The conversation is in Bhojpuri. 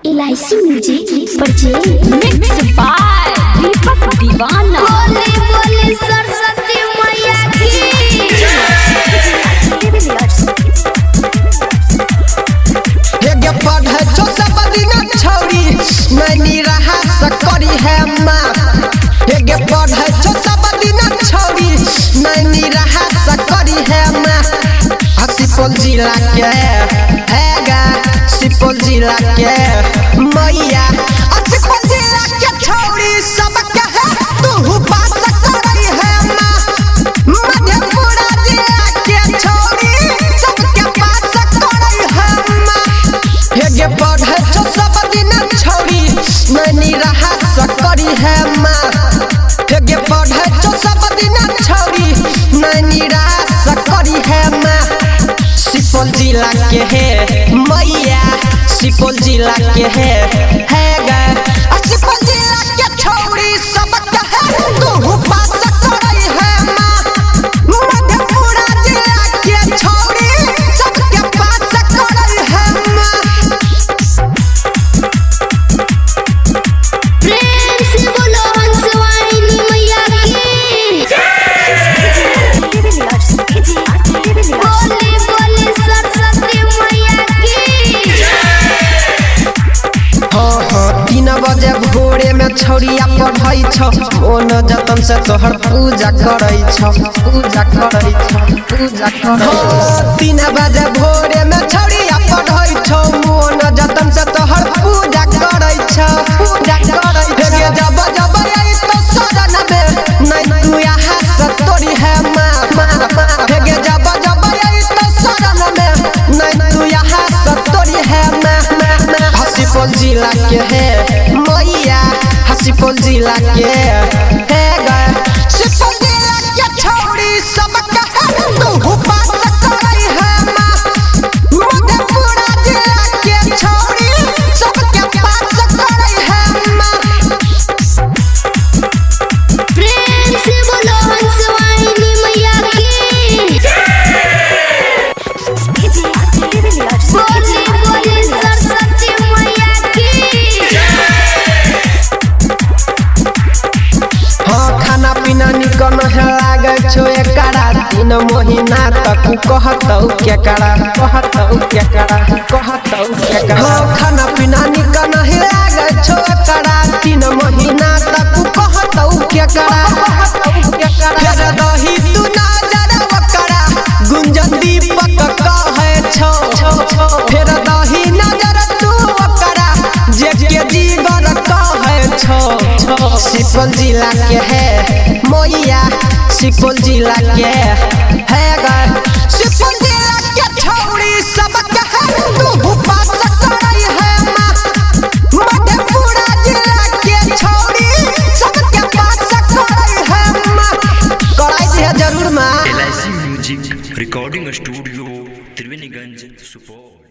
LIC music purchase mix by Deepak Deewana. बोले बोले सरस्वती मैया की ये पढ़े जो सब दिन छौरी नहीं रहा सकरी है माँ। ये पढ़े जो सब दिन छौरी नहीं रहा सकरी है माँ। सुपौल जिला के है गा सुपौल जिला के मैया सुपौल जिला के छौरी सब के है तू बात करई है माँ। मधेपुरा जिला के छौरी सब के बात करई है माँ। ये पढ़े जो सब दिन छौरी नहीं रहा सकरी है माँ। ये पढ़े जो सब दिन छौरी नहीं रहा सकरी है माँ। सुपौल जिला के है मैया सुपौल जिला के है गा सुपौल जिला के छौरी सब के है तू बात करई है माँ। मधेपुरा जिला के छौरी सब के बात करई है माँ। प्रेम से बोलो हंसवाहिनी मैया की बोले बोले सरस्वती मैया की। हाँ 3 बजे भोरे में छौरिया पढ़ै छ मोन जतन से तोहर पूजा करै छ पूजा करै छ पूजा करै छ। 3 बजे भोरे में छौरिया पढ़ै छ मोन जतन से तोहर पूजा करै छ पूजा करै छ। हे जब जब आई तो सदन में नहीं तू यहाँ से तोरी है माँ माँ। हे जब जब आई तो सदन में नहीं तू यहाँ से तोरी है माँ माँ। सुपौल जिला के है मैया सुपौल जिला के है गा सुपौल जिला के छौरी सब के है तू बात करई है माँ। मधेपुरा जिला के छौरी सब के बात करई है माँ। प्रेम से बोलो हंसवाहिनी मैया की बोले बोले सरस्वती मैया की। हाँ खाना पीना निकन है लागे छो एकरा 3 महीना तक कहतौ केकरा कहतौ केकरा कहतौ केकरा। हाँ खाना पीना निकन है लागे छो एकरा 3 महीना तक कहतौ केकरा कहतौ केकरा। फेर दही तू नजर ओकरा गुंजन दीपक कहे छो फेर दही नजर तू ओकरा जे के जीवन कहे छो। सुपौल जिला के है मैया सुपौल जिला के है गा सुपौल जिला के छौरी सब के है तू बात करई है माँ। मधेपुरा जिला के छौरी सब के बात करई है माँ। कराई दिया जरूर माँ। LIC music recording studio Triveniganj Supaul.